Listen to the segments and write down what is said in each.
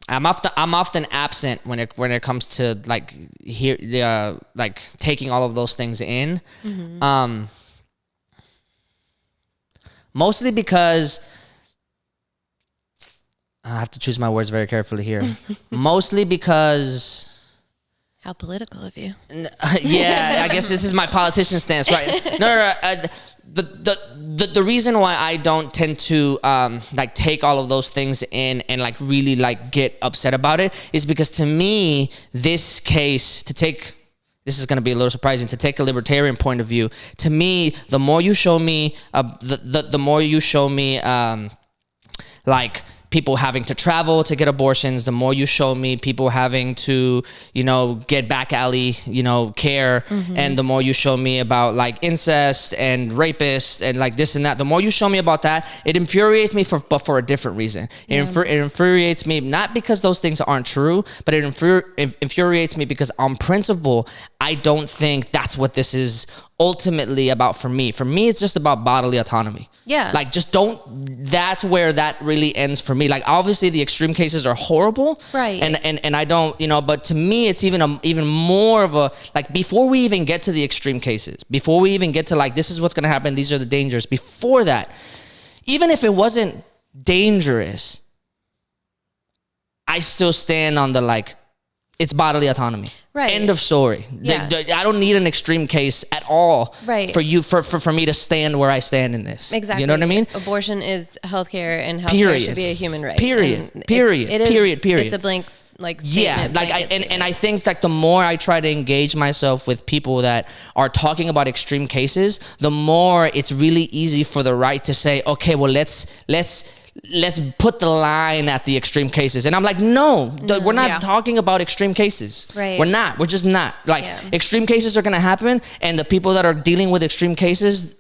I'm often absent when it comes to like like taking all of those things in. Mostly because I have to choose my words very carefully here. Mostly because. How political of you. Yeah, I guess this is my politician stance, right? No. The reason why I don't tend to like take all of those things in and like really like get upset about it is because to me, this case, this is going to be a little surprising, to take a libertarian point of view, to me, the more you show me, the more you show me like people having to travel to get abortions, the more you show me people having to, get back alley, care. And the more you show me about like incest and rapists and like this and that, the more you show me about that, it infuriates me but for a different reason. It infuriates me not because those things aren't true, but it infuriates me because on principle, I don't think that's what this is ultimately about for me. For me, it's just about bodily autonomy. Yeah. Like that's where that really ends for me. Like obviously the extreme cases are horrible. Right. And I don't, but to me it's even more of a, like before we even get to the extreme cases, before we even get to like, this is what's going to happen, these are the dangers. Before that, even if it wasn't dangerous, I still stand on the like, it's bodily autonomy. Right. End of story. Yeah. I don't need an extreme case at all. Right. For me to stand where I stand in this. Exactly. You know what I mean? Abortion is healthcare, and healthcare should be a human right. Period. It's a blank statement. Yeah. And I think that the more I try to engage myself with people that are talking about extreme cases, the more it's really easy for the right to say, okay, well, let's put the line at the extreme cases. And I'm like, no, we're not talking about extreme cases. Right. We're just not. Like, extreme cases are going to happen, and the people that are dealing with extreme cases,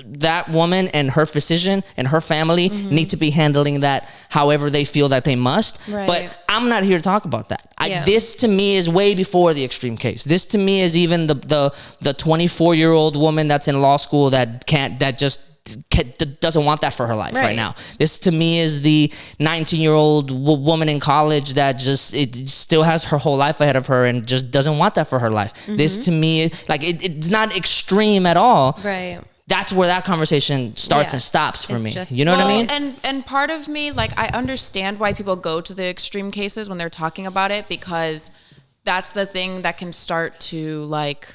that woman and her physician and her family need to be handling that however they feel that they must. Right. But I'm not here to talk about that. This to me is way before the extreme case. This to me is even the 24-year-old woman that's in law school that doesn't want that for her life right now. This to me is the 19-year-old woman in college that it still has her whole life ahead of her and just doesn't want that for her life. This to me, like it's not extreme at all. Right. That's where that conversation starts and stops for me. You know what I mean? And part of me, like, I understand why people go to the extreme cases when they're talking about it, because that's the thing that can start to like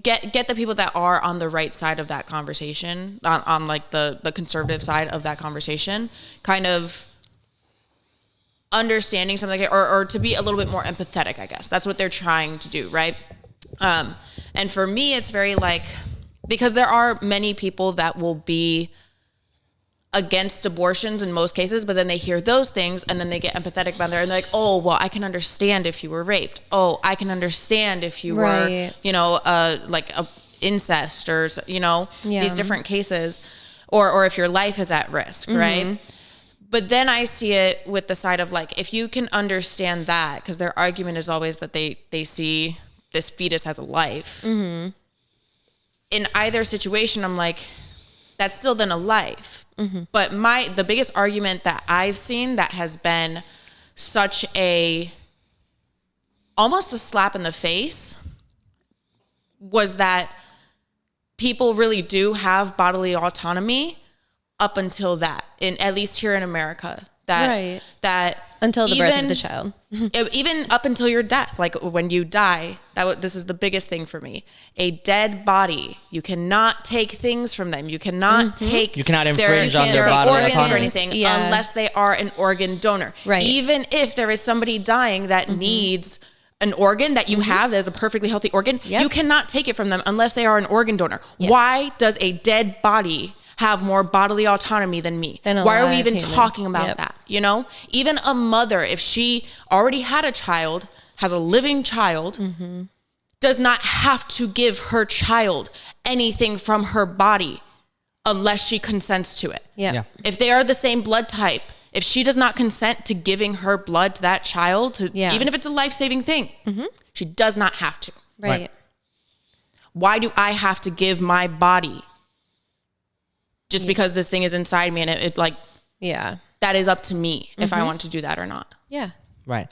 get the people that are on the right side of that conversation, on like the conservative side of that conversation, kind of understanding something like it, or to be a little bit more empathetic, I guess. That's what they're trying to do, right? And for me, it's very like, because there are many people that will be against abortions in most cases, but then they hear those things and then they get empathetic about it and they're like, oh, well, I can understand if you were raped. Oh, I can understand if you were, like a incest or, these different cases, or if your life is at risk, right? But then I see it with the side of like, if you can understand that, because their argument is always that they see this fetus as a life. In either situation, I'm like, that's still then a life. But the biggest argument that I've seen that has been such almost a slap in the face was that people really do have bodily autonomy up until that, at least here in America. That until the birth of the child. Even up until your death, like when you die, this is the biggest thing for me. A dead body, you cannot take things from them. You cannot you cannot infringe on their bodily organs autonomy or anything unless they are an organ donor. Right. Even if there is somebody dying that needs an organ that you have that is a perfectly healthy organ, you cannot take it from them unless they are an organ donor. Why does a dead body have more bodily autonomy than me? Why are we even talking about that? Even a mother, if she already had a child, has a living child, does not have to give her child anything from her body unless she consents to it. If they are the same blood type, if she does not consent to giving her blood to that child, even if it's a life-saving thing, she does not have to. Right. Why do I have to give my body just because this thing is inside me and it like Yeah. That is up to me if I want to do that or not. Yeah. Right.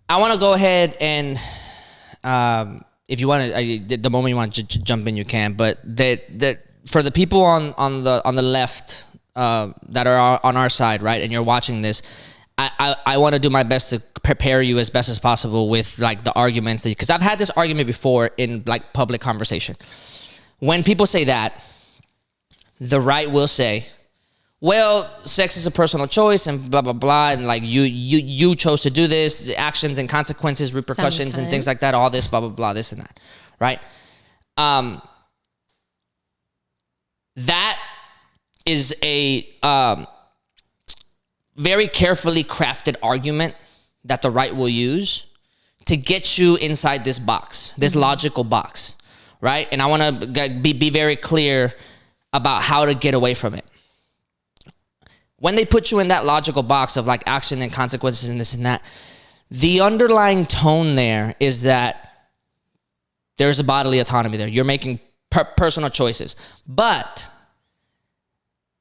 I want to go ahead and, if you want to, the moment you want to jump in, you can. But that for the people on the left that are on our side, right, and you're watching this, I want to do my best to prepare you as best as possible with like the arguments, because I've had this argument before in like public conversation. When people say that, the right will say, well, sex is a personal choice and blah, blah, blah. And like you chose to do this, actions and consequences, repercussions and things like that, all this, blah, blah, blah, this and that. Right? That is a very carefully crafted argument that the right will use to get you inside this box, this logical box. Right? And I want to be very clear about how to get away from it. When they put you in that logical box of like action and consequences and this and that, the underlying tone there is that there's a bodily autonomy there. You're making personal choices. But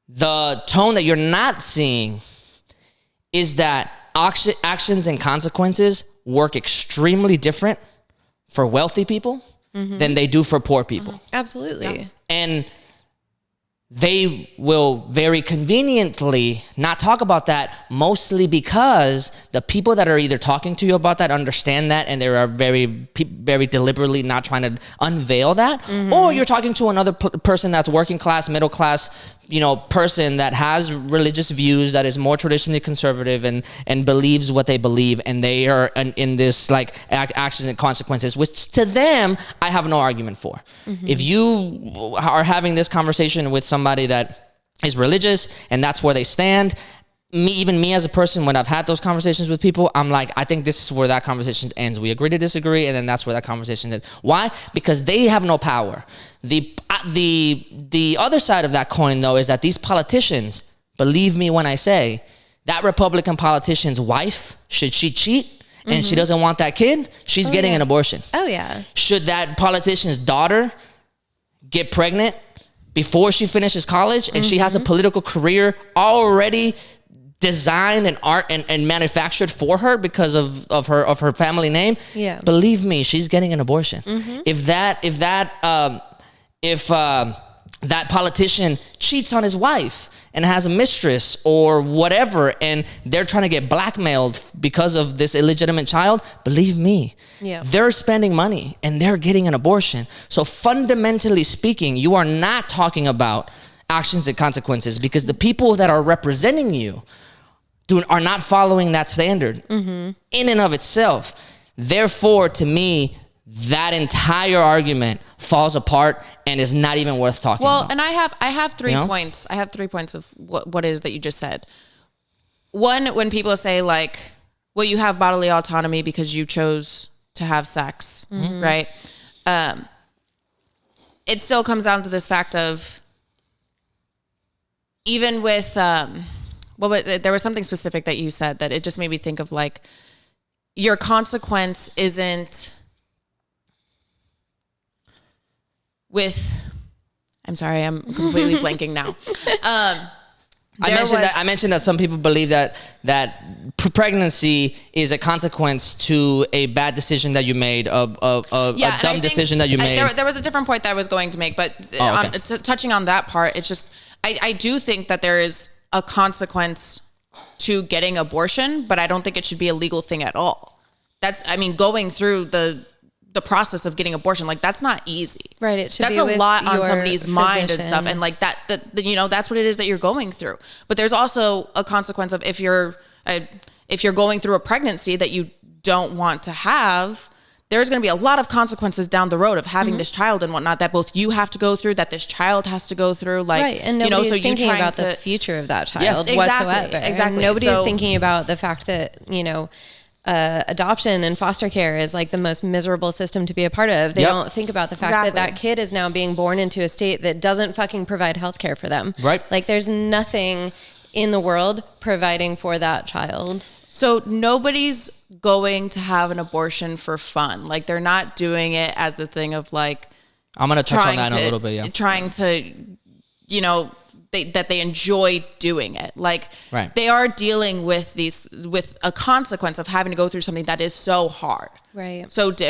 the tone that you're not seeing is that actions and consequences work extremely different for wealthy people than they do for poor people. Absolutely. Yeah. And they will very conveniently not talk about that, mostly because the people that are either talking to you about that understand that, and they are very, very deliberately not trying to unveil that. Or you're talking to another person that's working class, middle class, person that has religious views, that is more traditionally conservative and believes what they believe, and they are in this like actions and consequences, which to them I have no argument for. If you are having this conversation with somebody that is religious and that's where they stand, even me as a person, when I've had those conversations with people, I'm like, I think this is where that conversation ends. We agree to disagree, and then that's where that conversation is. Why? Because they have no power. The other side of that coin, though, is that these politicians, believe me when I say, that Republican politician's wife, should she cheat and she doesn't want that kid, she's getting an abortion. Oh, yeah. Should that politician's daughter get pregnant before she finishes college and she has a political career already designed and art and manufactured for her because of her family name, believe me, she's getting an abortion. If that politician cheats on his wife and has a mistress or whatever, and they're trying to get blackmailed because of this illegitimate child, believe me, they're spending money and they're getting an abortion. So fundamentally speaking, you are not talking about actions and consequences, because the people that are representing you are not following that standard in and of itself. Therefore, to me, that entire argument falls apart and is not even worth talking about. Well, and I have 3 points. I have 3 points of what it is that you just said. One, when people say like, well, you have bodily autonomy because you chose to have sex, right? It still comes down to this fact of, even with, there was something specific that you said that it just made me think of like, your consequence isn't with, I'm sorry, I'm completely blanking now. I mentioned that some people believe that pregnancy is a consequence to a bad decision that you made, a dumb decision that you made. There was a different point that I was going to make, but touching on that part, it's just, I do think that there is a consequence to getting abortion, but I don't think it should be a legal thing at all. Going through the process of getting abortion, like that's not easy. Right. It should that's be a with lot on your somebody's mind physician. And stuff. And like that's what it is that you're going through. But there's also a consequence of if you're going through a pregnancy that you don't want to have, there's going to be a lot of consequences down the road of having this child and whatnot that both you have to go through, that this child has to go through. Like, right. And nobody's thinking about the future of that child whatsoever. Exactly. And nobody's thinking about the fact that, adoption and foster care is like the most miserable system to be a part of. They don't think about the fact that kid is now being born into a state that doesn't fucking provide healthcare for them. Right. Like there's nothing in the world providing for that child. So nobody's going to have an abortion for fun. Like they're not doing it as the thing of like, I'm going to touch on that in a little bit. Yeah. Trying to, they enjoy doing it. Like right. they are dealing with a consequence of having to go through something that is so hard, right? So difficult.